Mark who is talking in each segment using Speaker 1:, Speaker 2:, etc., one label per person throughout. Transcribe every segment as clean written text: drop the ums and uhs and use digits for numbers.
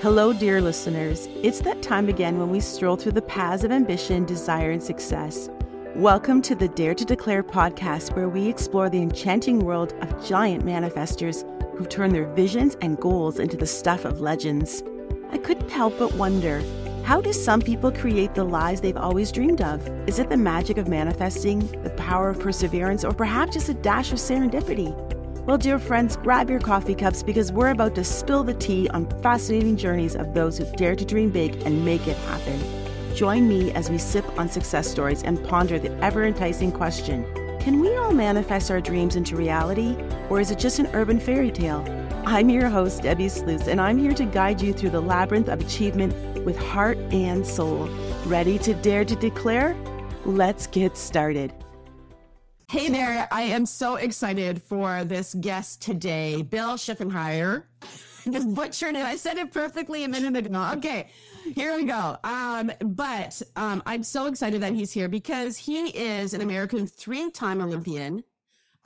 Speaker 1: Hello, dear listeners. It's that time again when we stroll through the paths of ambition, desire, and success. Welcome to the Dare to Declare podcast, where we explore the enchanting world of giant manifestors who've turned their visions and goals into the stuff of legends. I couldn't help but wonder, how do some people create the lives they've always dreamed of? Is it the magic of manifesting, the power of perseverance, or perhaps just a dash of serendipity? Well, dear friends, grab your coffee cups because we're about to spill the tea on fascinating journeys of those who dare to dream big and make it happen. Join me as we sip on success stories and ponder the ever-enticing question, can we all manifest our dreams into reality, or is it just an urban fairy tale? I'm your host, Debbie Sluice, and I'm here to guide you through the labyrinth of achievement with heart and soul. Ready to dare to declare? Let's get started.
Speaker 2: Hey there, I am so excited for this guest today, Bill Schuffenhauer. Just butchered it. I said it perfectly a minute ago. Okay, here we go. But I'm so excited that he's here because he is an American three-time Olympian,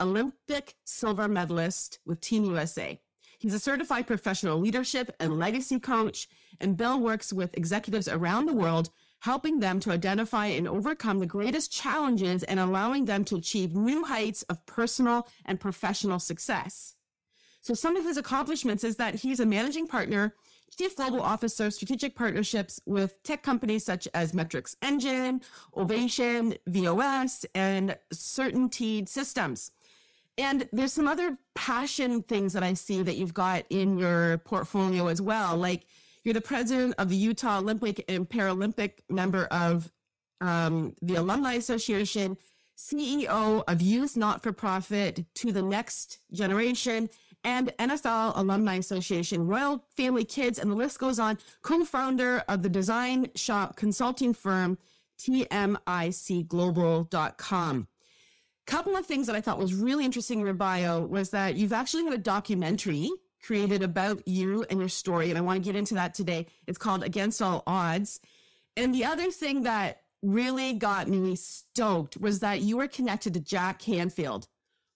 Speaker 2: Olympic silver medalist with Team USA. He's a certified professional leadership and legacy coach, and Bill works with executives around the world, helping them to identify and overcome the greatest challenges and allowing them to achieve new heights of personal and professional success. So some of his accomplishments is that he's a managing partner, chief global officer, strategic partnerships with tech companies such as Metrics Engine, Ovation, VOS, and Certainteed Systems. And there's some other passion things that I see that you've got in your portfolio as well, like you're the president of the Utah Olympic and Paralympic member of the Alumni Association, CEO of Youth Not-for-Profit to the Next Generation, and NFL Alumni Association, Royal Family Kids, and the list goes on, co-founder of the design shop consulting firm TMICglobal.com. Couple of things that I thought was really interesting in your bio was that you've actually got a documentary created about you and your story, and I want to get into that today. It's called Against All Odds. And the other thing that really got me stoked was that you were connected to Jack Canfield,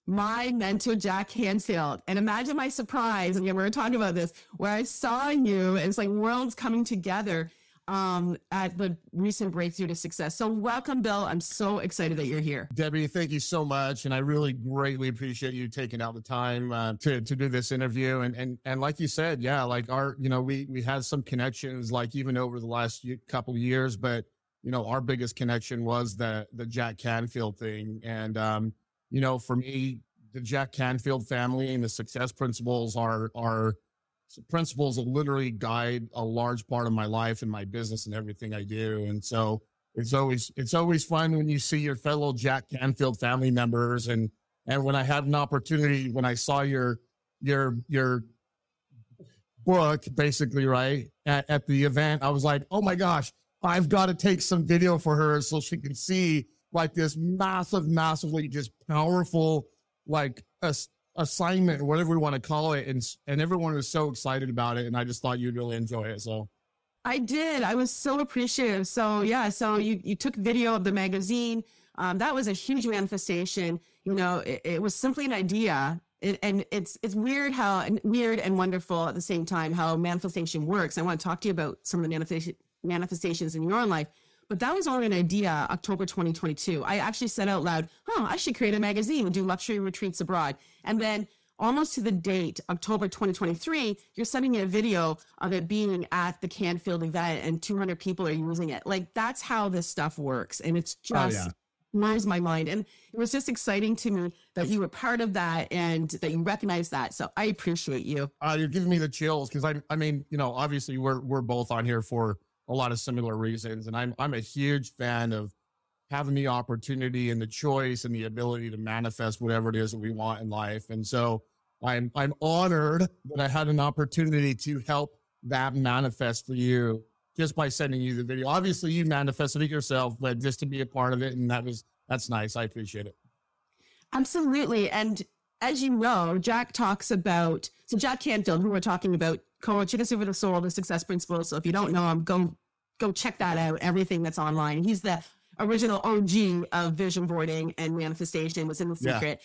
Speaker 2: my mentor, Jack Canfield. And imagine my surprise, and we were talking about this, where I saw you, and it's like worlds coming together at the recent Breakthrough to Success. So welcome, Bill. I'm so excited that you're here.
Speaker 3: Debbie, thank you so much. And I really greatly appreciate you taking out the time to do this interview. And like you said, yeah, like we had some connections, like even over the last couple of years, but our biggest connection was the Jack Canfield thing. And, for me, the Jack Canfield family and the success principles are principles that literally guide a large part of my life and my business and everything I do. And so it's always fun when you see your fellow Jack Canfield family members. And when I had an opportunity, when I saw your book, basically, right, at the event, I was like, oh my gosh, I've got to take some video for her so she can see like this massively just powerful, like assignment, or whatever we want to call it. And everyone was so excited about it. And I just thought you'd really enjoy it. So
Speaker 2: I did. I was so appreciative. So yeah, so you took video of the magazine. That was a huge manifestation. It was simply an idea. And it's weird and wonderful at the same time how manifestation works. I want to talk to you about some of the manifestations in your life. But that was only an idea, October 2022. I actually said out loud, I should create a magazine and do luxury retreats abroad. And then almost to the date, October 2023, you're sending me a video of it being at the Canfield event and 200 people are using it. Like, that's how this stuff works. And it's just blows my mind. And it was just exciting to me that you were part of that and that you recognized that. So I appreciate you.
Speaker 3: You're giving me the chills because I mean, obviously we're both on here for a lot of similar reasons. And I'm a huge fan of having the opportunity and the choice and the ability to manifest whatever it is that we want in life. And so I'm honored that I had an opportunity to help that manifest for you just by sending you the video. Obviously you manifested it yourself, but just to be a part of it. And that's nice. I appreciate it.
Speaker 2: Absolutely. And as you know, Jack talks about, so Jack Canfield, who we're talking about, coach, Chicken Soup for the Soul, the Success Principles. So if you don't know him, go check that out. Everything that's online. He's the original OG of vision boarding and manifestation. Was in The Secret.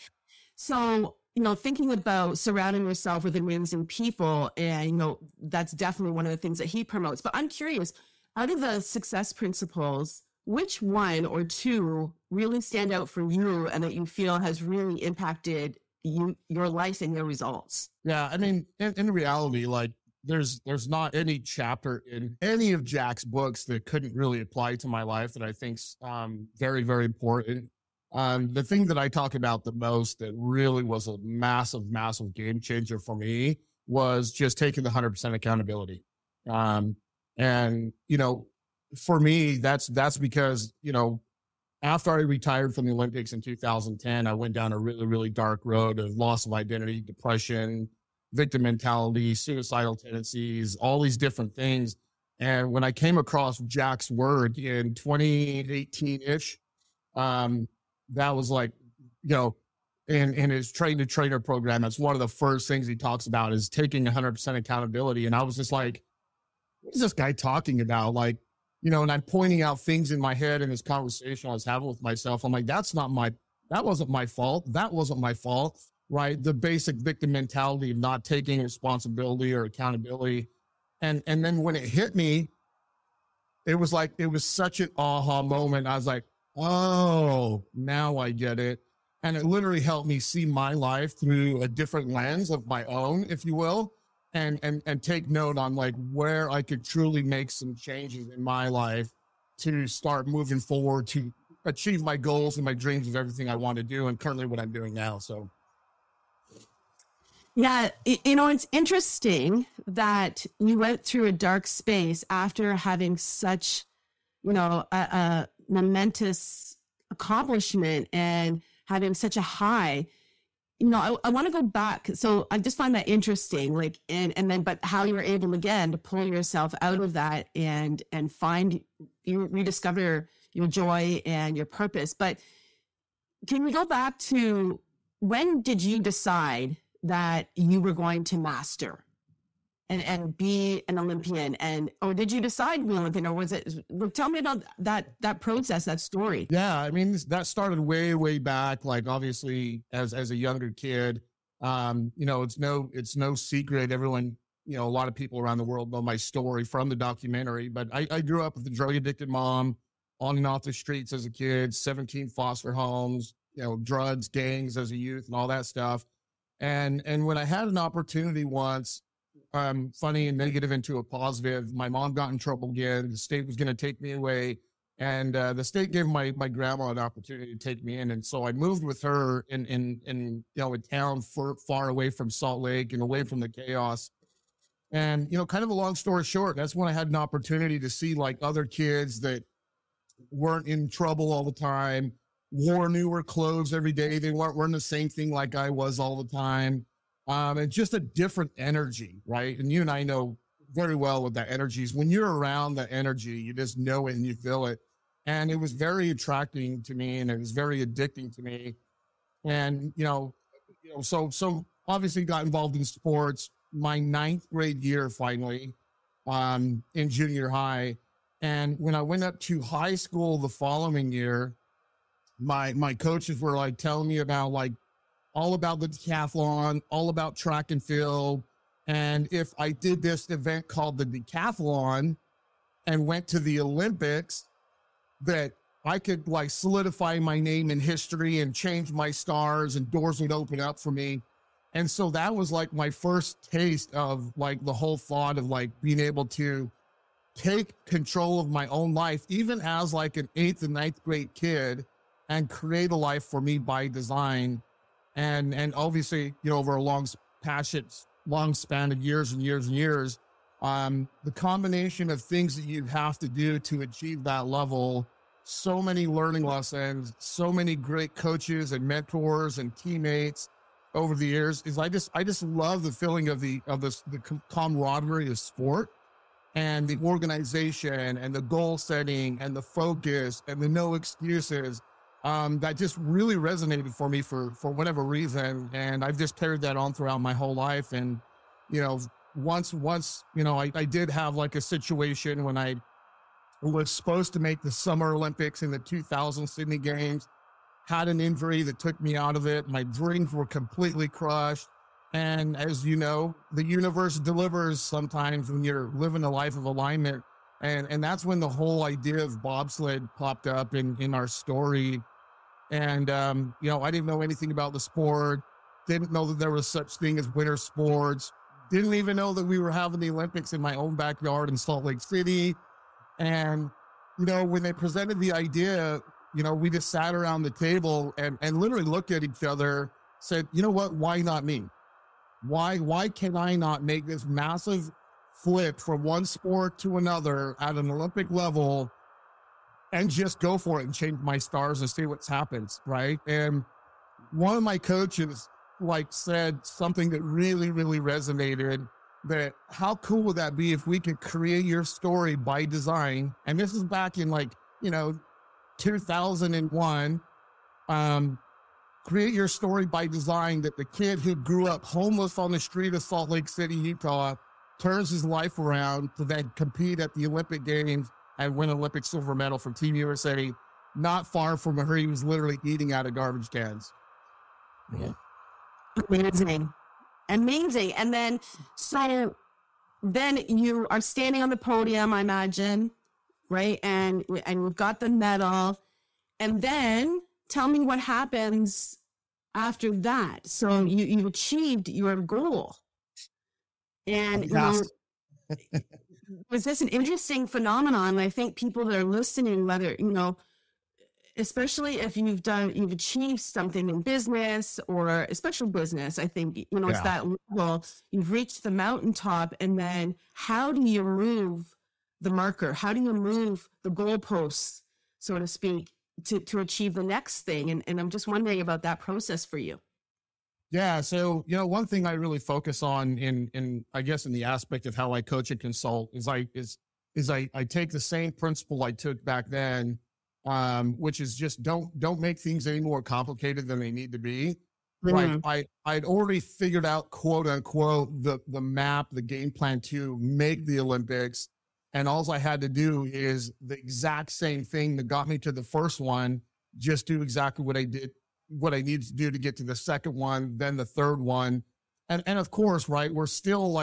Speaker 2: So thinking about surrounding yourself with amazing people, and, that's definitely one of the things that he promotes. But I'm curious, out of the success principles, which one or two really stand out for you and that you feel has really impacted your life and your results?
Speaker 3: Yeah. I mean, in reality, like there's not any chapter in any of Jack's books that couldn't really apply to my life that I think's very, very important. The thing that I talk about the most that really was a massive, massive game changer for me was just taking the 100% accountability. And, for me, that's because, after I retired from the Olympics in 2010, I went down a really, really dark road of loss of identity, depression, victim mentality, suicidal tendencies, all these different things. And when I came across Jack's work in 2018-ish, that was like, in his train the trainer program, that's one of the first things he talks about is taking 100% accountability. And I was just like, what is this guy talking about? Like, and I'm pointing out things in my head in this conversation I was having with myself. I'm like, that wasn't my fault. That wasn't my fault, right? The basic victim mentality of not taking responsibility or accountability. And then when it hit me, it was such an aha moment. I was like, oh, now I get it. And it literally helped me see my life through a different lens of my own, if you will, and take note on like where I could truly make some changes in my life to start moving forward to achieve my goals and my dreams of everything I want to do and currently what I'm doing now. So.
Speaker 2: Yeah, it's interesting that you went through a dark space after having such, a momentous accomplishment and having such a high. I want to go back. So I just find that interesting, like, and then, but how you were able again to pull yourself out of that and find, rediscover your joy and your purpose. But can we go back to when did you decide that you were going to master and be an Olympian, or did you decide to be an Olympian, or was it, tell me about that process, that story?
Speaker 3: Yeah. I mean, that started way, way back. Like obviously as a younger kid, it's no secret. Everyone, a lot of people around the world know my story from the documentary, but I grew up with a drug addicted mom, on and off the streets as a kid, 17 foster homes, drugs, gangs as a youth and all that stuff. And when I had an opportunity once, funny and negative into a positive, my mom got in trouble again. The state was going to take me away, and the state gave my grandma an opportunity to take me in. And so I moved with her in a town far away from Salt Lake and away from the chaos. And, kind of a long story short, that's when I had an opportunity to see like other kids that weren't in trouble all the time, wore newer clothes every day. They weren't wearing the same thing like I was all the time. And just a different energy, right? And you and I know very well what that energy is. When you're around that energy, you just know it and you feel it. And it was very attracting to me, and it was very addicting to me. And, so obviously got involved in sports my 9th grade year, finally, in junior high. And when I went up to high school the following year, my coaches were like telling me about like all about the decathlon, all about track and field. And if I did this event called the decathlon and went to the Olympics, that I could like solidify my name in history and change my stars and doors would open up for me. And so that was like my first taste of like the whole thought of like being able to take control of my own life, even as like an 8th and 9th grade kid, and create a life for me by design. And obviously, over a long span of years and years and years, the combination of things that you have to do to achieve that level, so many learning lessons, so many great coaches and mentors and teammates over the years, is I just love the feeling of the camaraderie of sport and the organization and the goal setting and the focus and the no excuses. That just really resonated for me for whatever reason. And I've just carried that on throughout my whole life. And, once, I did have like a situation when I was supposed to make the Summer Olympics in the 2000 Sydney Games, had an injury that took me out of it. My dreams were completely crushed. And as you know, the universe delivers sometimes when you're living a life of alignment. And that's when the whole idea of bobsled popped up in our story. And, I didn't know anything about the sport, didn't know that there was such thing as winter sports, didn't even know that we were having the Olympics in my own backyard in Salt Lake City. And, when they presented the idea, we just sat around the table and literally looked at each other, said, you know what, why not me? Why can I not make this massive flip from one sport to another at an Olympic level and just go for it and change my stars and see what happens, right? And one of my coaches said something that really, really resonated, that how cool would that be if we could create your story by design? And this is back in 2001. Create your story by design, that the kid who grew up homeless on the street of Salt Lake City, Utah, turns his life around to then compete at the Olympic Games and win an Olympic silver medal from Team USA. Not far from where he was literally eating out of garbage cans.
Speaker 2: Yeah. Amazing. And then, so then you are standing on the podium, I imagine, right? And you've got the medal. And then tell me what happens after that. So you've achieved your goal. And was this an interesting phenomenon? I think people that are listening, whether, especially if you've achieved something in business, or especially business, I think, it's that level, you've reached the mountaintop, and then how do you move the marker? How do you move the goalposts, so to speak, to achieve the next thing? And I'm just wondering about that process for you.
Speaker 3: Yeah. So, one thing I really focus on in I guess in the aspect of how I coach and consult is I take the same principle I took back then, which is just don't make things any more complicated than they need to be. Mm-hmm. I'd already figured out, quote unquote, the map, the game plan to make the Olympics. And all I had to do is the exact same thing that got me to the first one, just do exactly what I did, what I needed to do to get to the second one, then the third one. And of course, right, we're still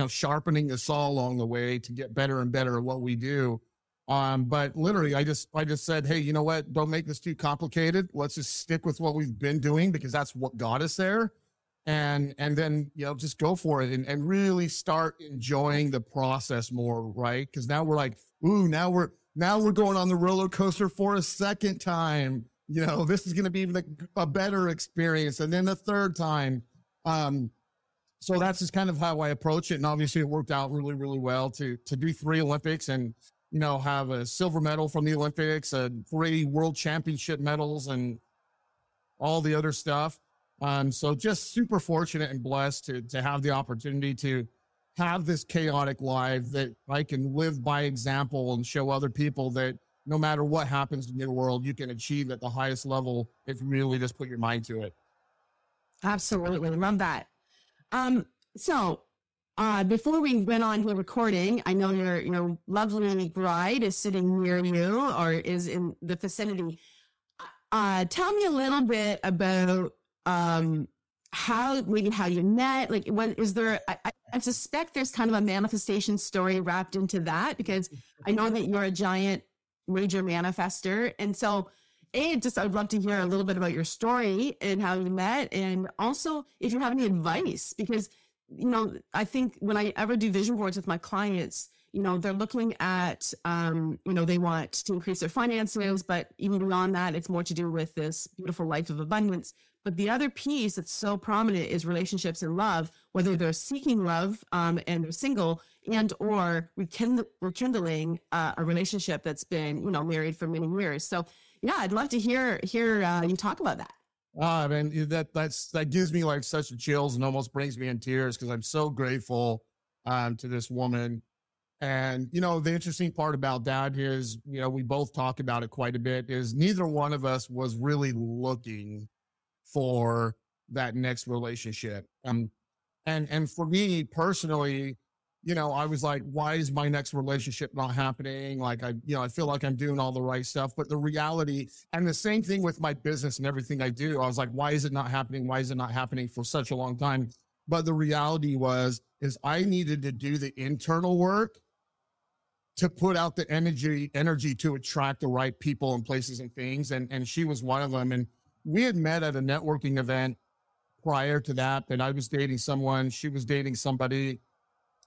Speaker 3: sharpening the saw along the way to get better and better at what we do. But literally I just said, hey, you know what? Don't make this too complicated. Let's just stick with what we've been doing, because that's what got us there. And then, just go for it and really start enjoying the process more, right? Because now we're like, ooh, now we're going on the roller coaster for a second time. This is going to be even a better experience. And then the third time. So that's just kind of how I approach it. And obviously it worked out really, really well to do 3 Olympics and, have a silver medal from the Olympics, 3 world championship medals, and all the other stuff. So just super fortunate and blessed to have the opportunity to have this chaotic life that I can live by example and show other people that no matter what happens in your world, you can achieve at the highest level if you really just put your mind to it.
Speaker 2: Absolutely. Love that. So before we went on here recording, I know your lovely bride is sitting near you or is in the vicinity. Tell me a little bit about how you met. I suspect there's kind of a manifestation story wrapped into that, because I know that you're a giant major manifester. And so I'd love to hear a little bit about your story and how you met, and also if you have any advice, because I think when I ever do vision boards with my clients, they're looking at, they want to increase their finances, but even beyond that, it's more to do with this beautiful life of abundance. But the other piece that's so prominent is relationships and love, whether they're seeking love and they're single, and or rekindling a relationship that's been, married for many years. So yeah, I'd love to hear you talk about that.
Speaker 3: Man, that gives me such chills and almost brings me in tears, because I'm so grateful to this woman. And, the interesting part about that is, we both talk about it quite a bit, is neither one of us was really looking for that next relationship. And for me personally, I was like, why is my next relationship not happening? Like I feel like I'm doing all the right stuff, but the reality, and the same thing with my business and everything I do, I was like, why is it not happening? Why is it not happening for such a long time? But the reality is I needed to do the internal work to put out the energy to attract the right people and places and things. And she was one of them. And we had met at a networking event prior to that, and I was dating someone, she was dating somebody.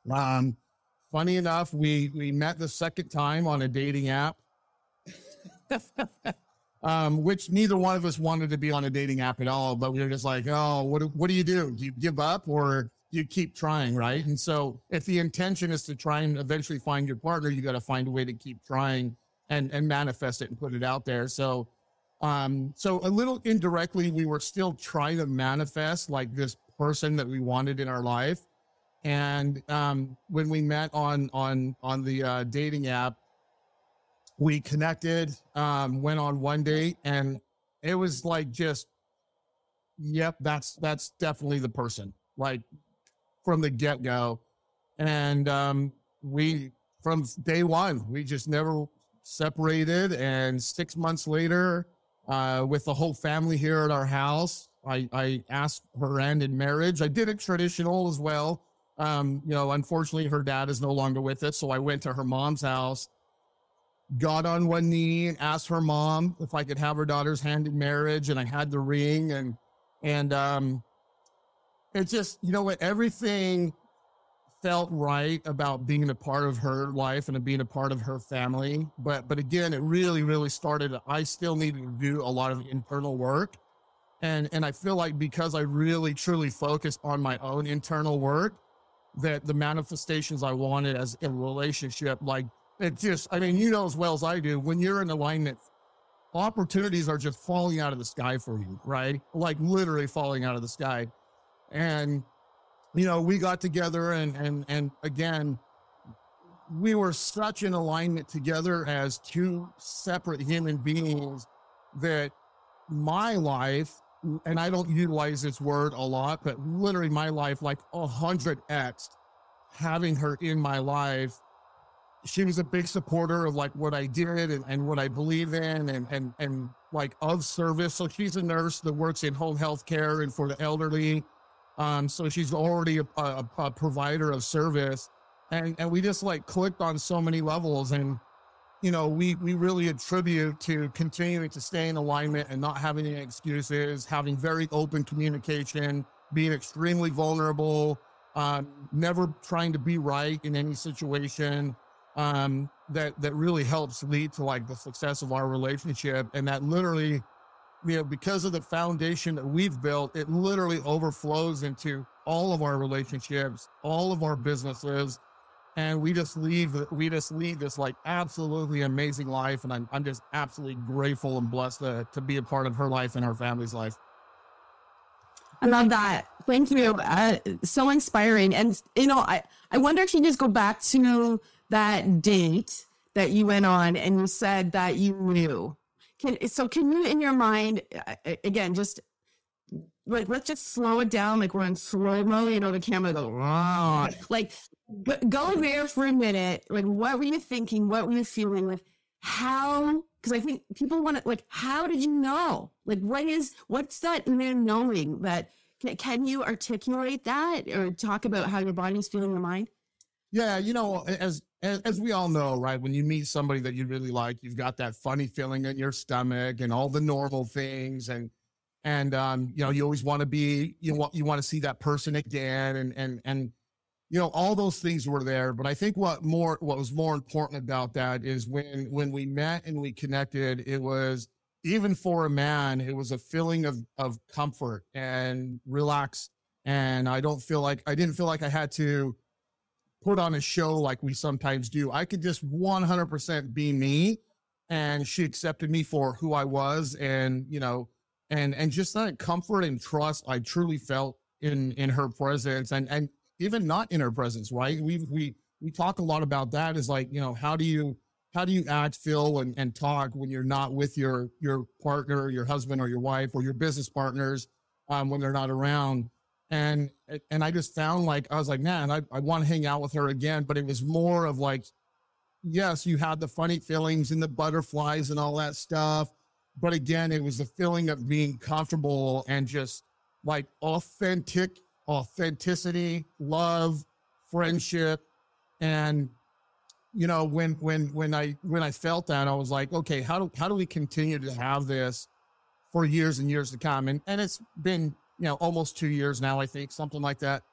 Speaker 3: Funny enough, we met the second time on a dating app, which neither one of us wanted to be on a dating app at all, but we were just like, oh, what do you do? Do you give up or do you keep trying, right? And so if the intention is to try and eventually find your partner, you got to find a way to keep trying and manifest it and put it out there. So a little indirectly, we were still trying to manifest like this person that we wanted in our life. And when we met on the dating app, we connected, went on one date, and it was like just, yep, that's definitely the person, like from the get-go. And we, from day one, we just never separated. And 6 months later, with the whole family here at our house, I asked her hand in marriage. I did it traditional as well. Unfortunately, her dad is no longer with us. So I went to her mom's house, got on one knee and asked her mom if I could have her daughter's hand in marriage. And I had the ring and it just, everything felt right about being a part of her life and being a part of her family. But again, it really, really started. I still needed to do a lot of internal work. And I feel like because I really, truly focused on my own internal work, that the manifestations I wanted as a relationship, like it just, as well as I do, when you're in alignment, opportunities are just falling out of the sky for you, right? Like literally falling out of the sky. And, we got together and again, we were such in alignment together as two separate human beings that my life, and I don't utilize this word a lot, but literally my life, like 100x having her in my life. She was a big supporter of like what I did and what I believe in and like of service. So she's a nurse that works in home health care and for the elderly. So she's already a provider of service. And we just like clicked on so many levels. And, we really attribute to continuing to stay in alignment and not having any excuses, having very open communication, being extremely vulnerable, never trying to be right in any situation. That really helps lead to like the success of our relationship. And that literally, because of the foundation that we've built, it literally overflows into all of our relationships, all of our businesses. And we just lead this like absolutely amazing life. And I'm just absolutely grateful and blessed to be a part of her life and our family's life.
Speaker 2: I love that. Thank you. So inspiring. And, I wonder if you just go back to that date that you went on and you said that you knew. Can you, in your mind, again, just like, let's just slow it down. Like we're in slow-mo, the camera goes, oh, like go there for a minute. Like, what were you thinking? What were you feeling? Like how, because I think people want to, like, how did you know? Like, what's that inner knowing that, can you articulate that or talk about how your body's feeling, your mind?
Speaker 3: Yeah. As we all know, right, when you meet somebody that you really like, you've got that funny feeling in your stomach and all the normal things. And you always want to be, you want to see that person again. And all those things were there. But I think what was more important about that is when we met and we connected, it was, even for a man, it was a feeling of comfort and relax. And I didn't feel like I had to put on a show like we sometimes do. I could just 100% be me. And she accepted me for who I was. And, and just that comfort and trust I truly felt in her presence and even not in her presence, right? We talk a lot about that, is like, how do you act, feel, and talk when you're not with your partner, your husband or your wife or your business partners, when they're not around. And I just found like, I was like, man, I want to hang out with her again. But it was more of like, yes, you had the funny feelings and the butterflies and all that stuff. But again, it was the feeling of being comfortable and just like authenticity, love, friendship. And, you know, when I felt that, I was like, okay, how do we continue to have this for years and years to come? And it's been, you know, almost 2 years now, I think, something like that.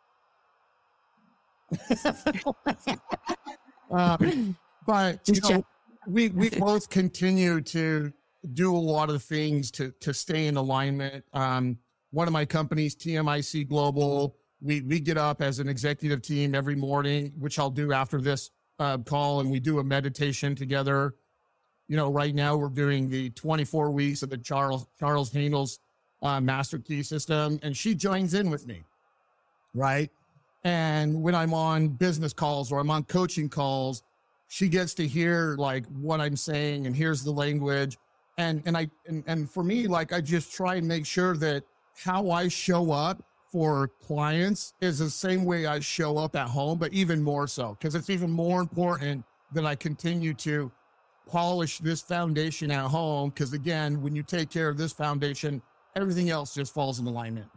Speaker 3: But you know, we both continue to do a lot of things to stay in alignment. One of my companies, TMIC Global, we get up as an executive team every morning, which I'll do after this call, and we do a meditation together. You know, right now we're doing the 24 weeks of the Charles Haanel's Master Key System, and she joins in with me, right? And when I'm on business calls or I'm on coaching calls, she gets to hear like what I'm saying and hears the language. And for me, like, I just try and make sure that how I show up for clients is the same way I show up at home, but even more so, because it's even more important that I continue to polish this foundation at home. Because again, when you take care of this foundation, everything else just falls in alignment.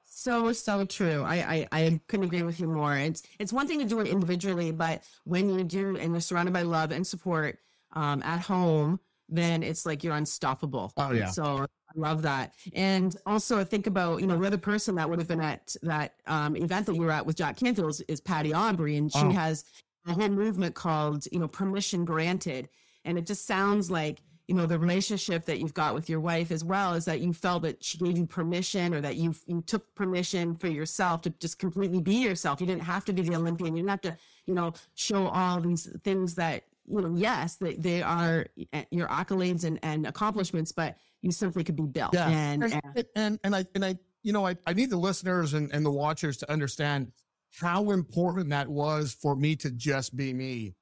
Speaker 2: So true. I couldn't agree with you more. It's one thing to do it individually, but when you do and you're surrounded by love and support at home, then it's like you're unstoppable.
Speaker 3: Oh yeah.
Speaker 2: So I love that. And also I think about, you know, the other person that would have been at that event that you were at with Jack Canfield is Patty Aubrey, and she has a whole movement called, you know, Permission Granted. And it just sounds like, you know, the relationship that you've got with your wife as well is that you felt that she gave you permission, or that you took permission for yourself to just completely be yourself. You didn't have to be the Olympian. You didn't have to, you know, show all these things that, you know, yes, they are your accolades and accomplishments, but you simply could be Bill.
Speaker 3: Yeah.
Speaker 2: And
Speaker 3: I, you know, I need the listeners and the watchers to understand how important that was for me to just be me.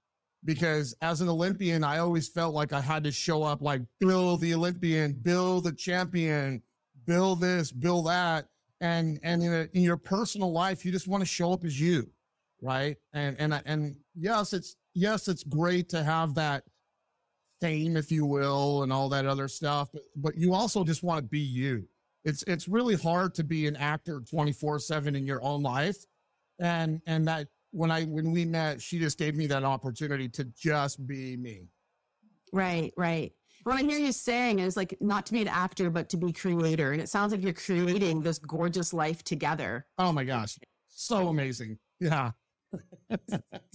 Speaker 3: Because as an Olympian, I always felt like I had to show up like Bill the Olympian, Bill the champion, Bill this, Bill that. And in your personal life, you just want to show up as you, right? And yes, it's great to have that fame, if you will, and all that other stuff, but you also just want to be you. It's really hard to be an actor 24/7 in your own life. And that when we met, she just gave me that opportunity to just be me.
Speaker 2: Right. What I hear you saying is like not to be an actor, but to be creator. And it sounds like you're creating this gorgeous life together.
Speaker 3: Oh my gosh. So amazing. Yeah.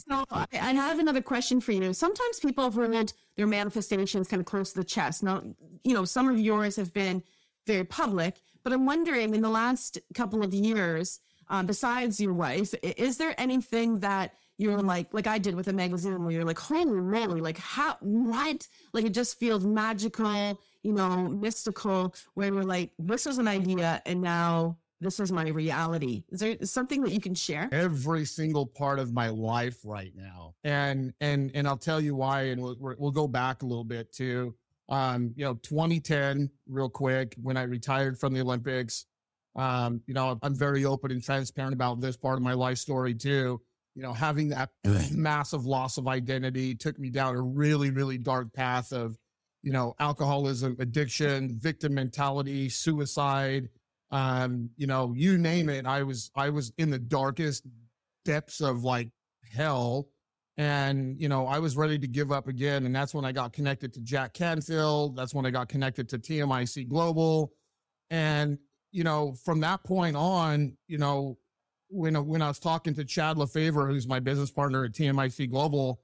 Speaker 2: So I have another question for you. Sometimes people have removed their manifestations kind of close to the chest. Now, you know, some of yours have been very public, but I'm wondering in the last couple of years, besides your wife, is there anything that you're like I did with a magazine where you're like, holy moly, like how, what? Like it just feels magical, you know, mystical, where we're like, this was an idea and now this is my reality. Is there something that you can share?
Speaker 3: Every single part of my life right now. And I'll tell you why, and we'll go back a little bit to, you know, 2010 real quick, when I retired from the Olympics. You know, I'm very open and transparent about this part of my life story too. You know, having that massive loss of identity took me down a really, really dark path of, you know, alcoholism, addiction, victim mentality, suicide, you know, you name it. I was in the darkest depths of like hell. And, you know, I was ready to give up again. And that's when I got connected to Jack Canfield. That's when I got connected to TMIC Global. And, you know, from that point on, you know, when I was talking to Chad Lefevre, who's my business partner at TMIC Global,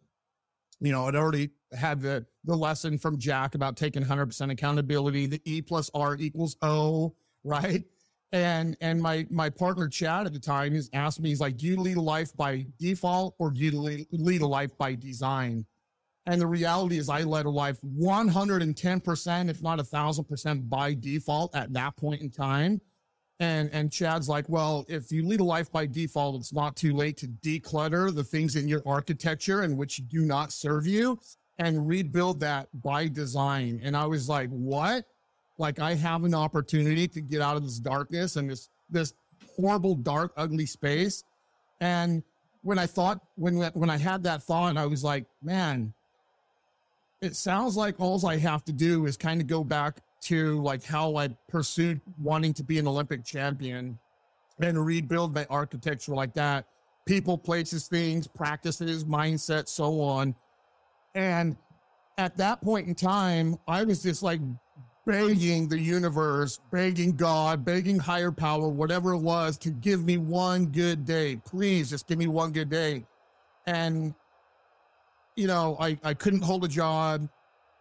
Speaker 3: you know, I'd already had the lesson from Jack about taking 100% accountability, the E+R=O, right? And my partner Chad at the time, he's asked me, he's like, do you lead a life by default or do you lead a life by design? And the reality is I led a life 110%, if not 1,000% by default at that point in time. And Chad's like, well, if you lead a life by default, it's not too late to declutter the things in your architecture and which do not serve you and rebuild that by design. And I was like, what? Like I have an opportunity to get out of this darkness and this horrible, dark, ugly space. And when I had that thought, I was like, man, it sounds like all I have to do is kind of go back to like how I pursued wanting to be an Olympic champion and rebuild my architecture like that. People, places, things, practices, mindset, so on. And at that point in time, I was just like begging the universe, begging God, begging higher power, whatever it was, to give me one good day. Please just give me one good day. And, you know, I couldn't hold a job.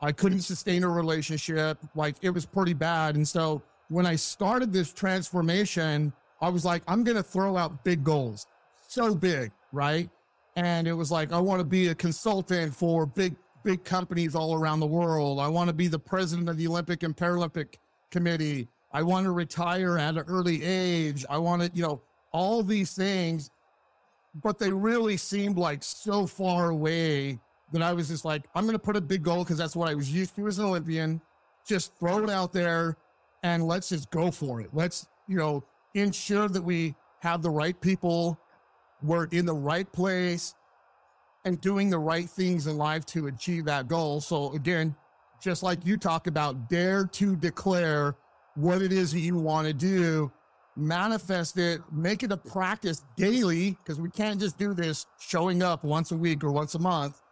Speaker 3: I couldn't sustain a relationship. Like, it was pretty bad. And so when I started this transformation, I was like, I'm going to throw out big goals. So big, right? And it was like, I want to be a consultant for big companies all around the world. I want to be the president of the Olympic and Paralympic Committee. I want to retire at an early age. I want to, you know, all these things, but they really seemed like so far away that I was just like, I'm going to put a big goal because that's what I was used to as an Olympian. Just throw it out there and let's just go for it. Let's, you know, ensure that we have the right people, we're in the right place, and doing the right things in life to achieve that goal. So again, just like you talk about, dare to declare what it is that you want to do, manifest it, make it a practice daily, because we can't just do this showing up once a week or once a month.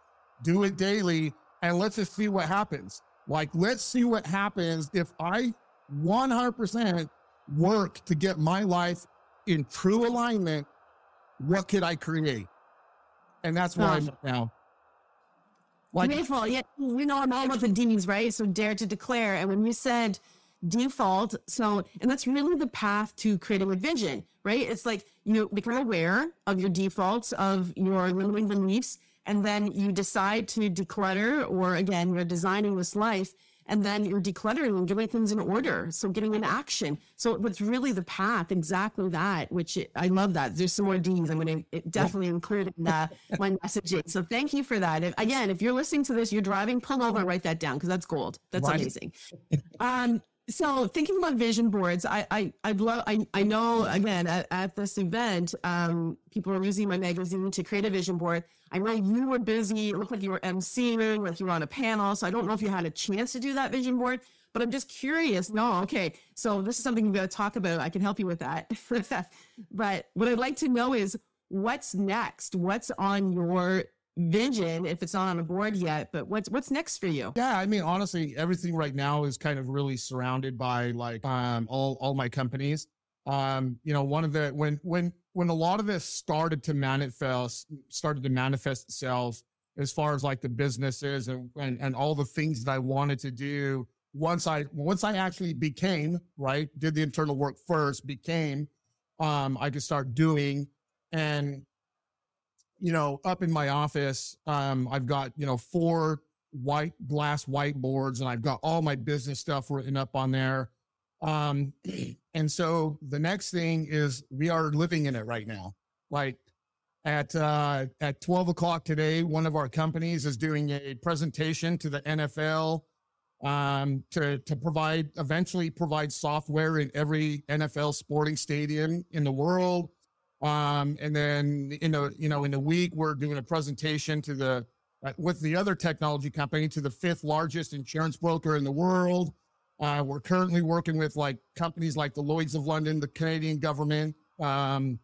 Speaker 3: Do it daily, and let's just see what happens. Like, let's see what happens if I 100% work to get my life in true alignment. What could I create? And that's where I'm at now. Like,
Speaker 2: grateful. Yeah, we know I'm all about the D's, right? So dare to declare. And when you said default, and that's really the path to creating a vision, right? It's like you become aware of your defaults, of your limiting beliefs, and then you decide to declutter, or again, you're designing this life, and then you're decluttering and getting things in order. So getting in action. So it's really the path, exactly that, which I love that. There's some more D's I'm going to definitely include in my messaging. So thank you for that. If you're listening to this, you're driving, pull over and write that down, because that's gold. That's right. Amazing. So thinking about vision boards, I know, again, at this event, people are using my magazine to create a vision board. I know you were busy. It looked like you were emceeing, like you were on a panel. So I don't know if you had a chance to do that vision board, but I'm just curious. No, okay. So this is something we've got to talk about. I can help you with that. But what I'd like to know is, what's next? What's on your vision, if it's not on a board yet, but what's next for you?
Speaker 3: Yeah, I mean, honestly, everything right now is kind of really surrounded by like all my companies. You know, one of the when a lot of this started to manifest itself, as far as like the businesses and all the things that I wanted to do, once I actually became, right, did the internal work first, became, I could start doing. And you know, up in my office, I've got, you know, 4 white glass whiteboards, and I've got all my business stuff written up on there. And so the next thing is, we are living in it right now. Like at 12 o'clock today, one of our companies is doing a presentation to the NFL, to eventually provide software in every NFL sporting stadium in the world. And then in a week, we're doing a presentation with the other technology company to the 5th largest insurance broker in the world. We're currently working with like companies like the Lloyd's of London, the Canadian government, the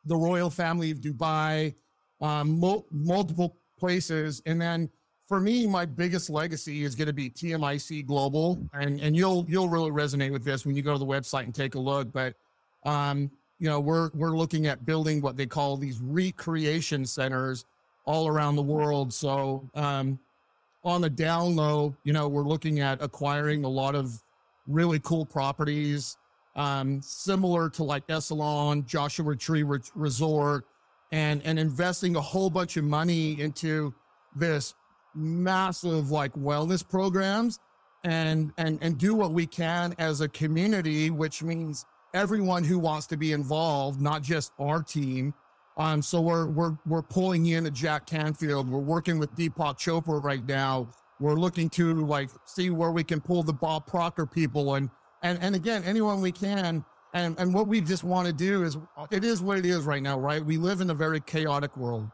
Speaker 3: royal family of Dubai, multiple places. And then for me, my biggest legacy is going to be TMIC Global. And you'll really resonate with this when you go to the website and take a look. But, you know, we're looking at building what they call these recreation centers all around the world. So, on the down low, you know, we're looking at acquiring a lot of really cool properties, similar to like Esalen, Joshua Tree Resort, and investing a whole bunch of money into this massive like wellness programs, and do what we can as a community, which means everyone who wants to be involved, not just our team. So we're pulling in a Jack Canfield. We're working with Deepak Chopra right now. We're looking to like see where we can pull the Bob Proctor people and again, anyone we can And what we just want to do is, it is what it is right now, right? We live in a very chaotic world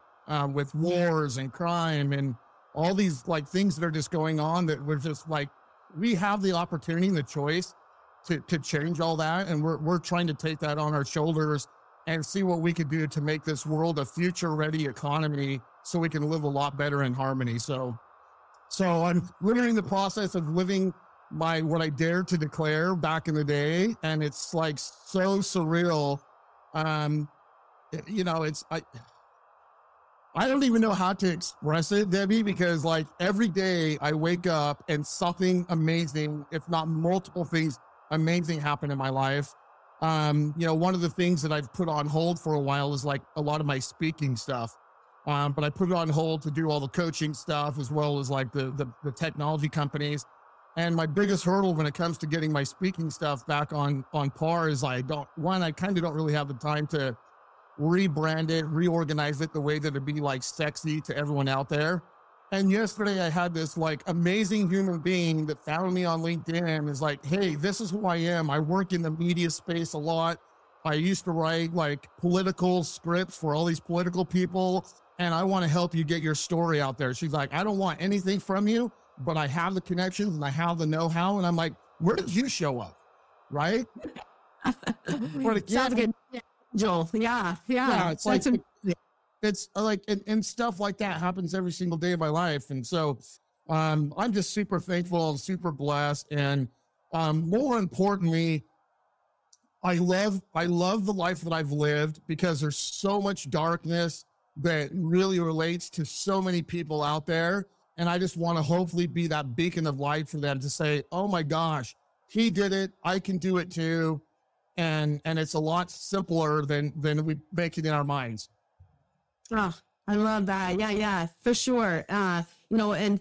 Speaker 3: with wars and crime and all these like things that are just going on, that we're just like, we have the opportunity and the choice to change all that. And we're trying to take that on our shoulders and see what we could do to make this world a future ready economy so we can live a lot better in harmony. So I'm literally in the process of living what I dared to declare back in the day. And it's like so surreal. You know, I don't even know how to express it, Debbie, because like every day I wake up and something amazing, if not multiple things amazing, happen in my life. You know, one of the things that I've put on hold for a while is like a lot of my speaking stuff. But I put it on hold to do all the coaching stuff, as well as like the technology companies. And my biggest hurdle when it comes to getting my speaking stuff back on par is I kind of don't really have the time to rebrand it, reorganize it the way that it'd be like sexy to everyone out there. And yesterday I had this like amazing human being that found me on LinkedIn and is like, hey, this is who I am. I work in the media space a lot. I used to write like political scripts for all these political people, and I want to help you get your story out there. She's like, I don't want anything from you, but I have the connections and I have the know-how. And I'm like, where did you show up? Right?
Speaker 2: Sounds good. Joel. Yeah.
Speaker 3: It's like, it's like, and stuff like that happens every single day of my life. And so, I'm just super thankful and super blessed. And, more importantly, I love the life that I've lived, because there's so much darkness that really relates to so many people out there. And I just want to hopefully be that beacon of light for them to say, oh my gosh, he did it. I can do it too. And it's a lot simpler than we make it in our minds.
Speaker 2: Oh, I love that. Yeah, for sure. You know, and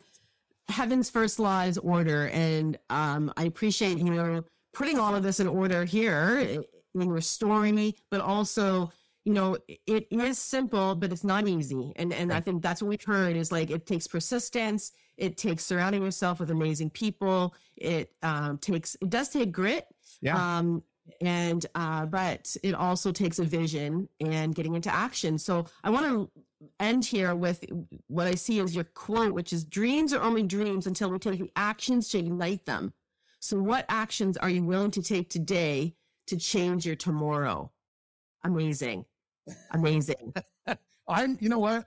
Speaker 2: heaven's first law is order. And I appreciate you putting all of this in order here, in restoring me, but also, you know, it is simple, but it's not easy. And I think that's what we've heard is like, it takes persistence. It takes surrounding yourself with amazing people. It does take grit.
Speaker 3: Yeah.
Speaker 2: But it also takes a vision and getting into action. So I want to end here with what I see as your quote, which is, dreams are only dreams until we take the actions to ignite them. So what actions are you willing to take today to change your tomorrow? Amazing.
Speaker 3: You know what?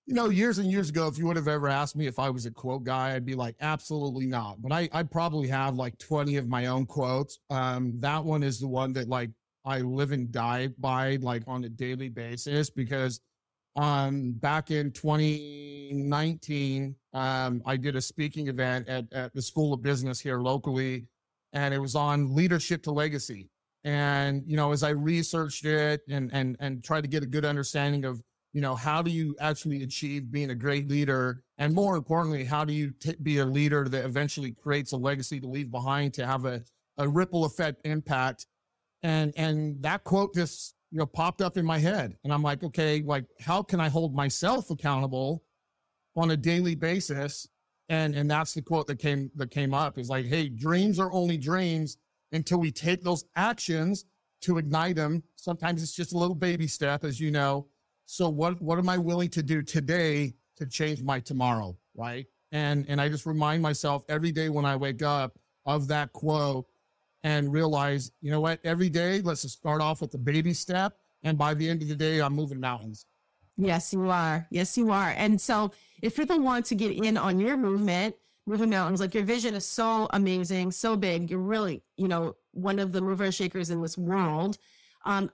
Speaker 3: Years and years ago, if you would have ever asked me if I was a quote guy, I'd be like, absolutely not. But I probably have like 20 of my own quotes. That one is the one that like I live and die by, like on a daily basis, because back in 2019, I did a speaking event at the School of Business here locally, and it was on leadership to legacy. And, you know, as I researched it and tried to get a good understanding of, you know, how do you actually achieve being a great leader? And more importantly, how do you be a leader that eventually creates a legacy to leave behind, to have a ripple effect impact? And that quote just, you know, popped up in my head. And I'm like, okay, like, how can I hold myself accountable on a daily basis? And that's the quote that came up, is like, hey, dreams are only dreams until we take those actions to ignite them. Sometimes it's just a little baby step, as you know. So what am I willing to do today to change my tomorrow, right? And I just remind myself every day when I wake up of that quote, and realize, you know what, every day, let's just start off with the baby step. And by the end of the day, I'm moving mountains.
Speaker 2: Yes, you are. And so if people want to get in on your moving mountains, like, your vision is so amazing, so big. You're really, you know, one of the mover shakers in this world.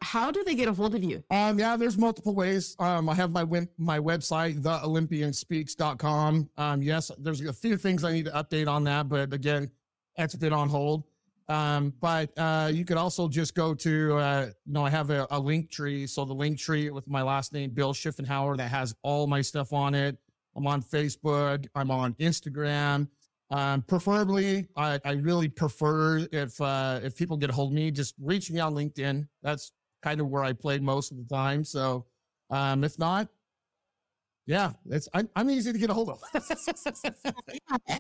Speaker 2: How do they get a hold of you?
Speaker 3: Yeah, there's multiple ways. I have my website, theolympianspeaks.com. Yes, there's a few things I need to update on that, but again, that's been on hold. But you could also just go to, I have a link tree. So the link tree with my last name, Bill Schuffenhauer, that has all my stuff on it. I'm on Facebook. I'm on Instagram. Preferably, I really prefer if people get a hold of me, just reach me on LinkedIn. That's kind of where I play most of the time. So, if not, yeah, I'm easy to get a hold of.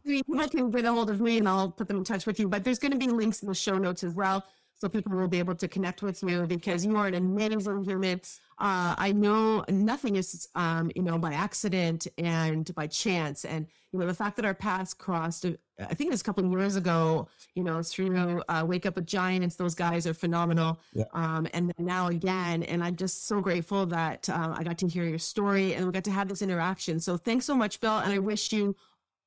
Speaker 2: You can get a hold of me and I'll put them in touch with you, but there's going to be links in the show notes as well. so people will be able to connect with you because you are an amazing human. I know nothing is, by accident and by chance. And, the fact that our paths crossed, I think it was a couple of years ago, through Wake Up with Giants, those guys are phenomenal. Yeah. And then now again, and I'm just so grateful that I got to hear your story and we got to have this interaction. So thanks so much, Bill. And I wish you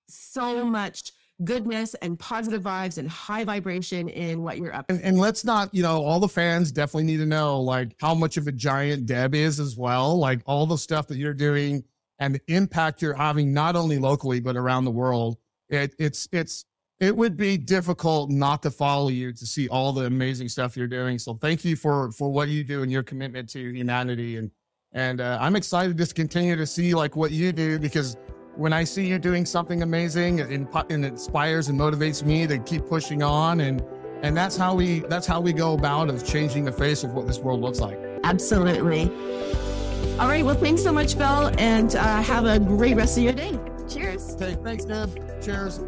Speaker 2: so much goodness and positive vibes and high vibration in what you're up to.
Speaker 3: And let's not, all the fans definitely need to know like how much of a giant Deb is as well, like all the stuff that you're doing and the impact you're having, not only locally, but around the world. It would be difficult not to follow you to see all the amazing stuff you're doing. So thank you for what you do and your commitment to humanity. And I'm excited to continue to see like what you do, because when I see you doing something amazing, it inspires and motivates me to keep pushing on. And that's how we go about of changing the face of what this world looks like.
Speaker 2: Absolutely. All right. Well, thanks so much, Bill, and have a great rest of your day. Cheers.
Speaker 3: Okay. Thanks, Deb. Cheers.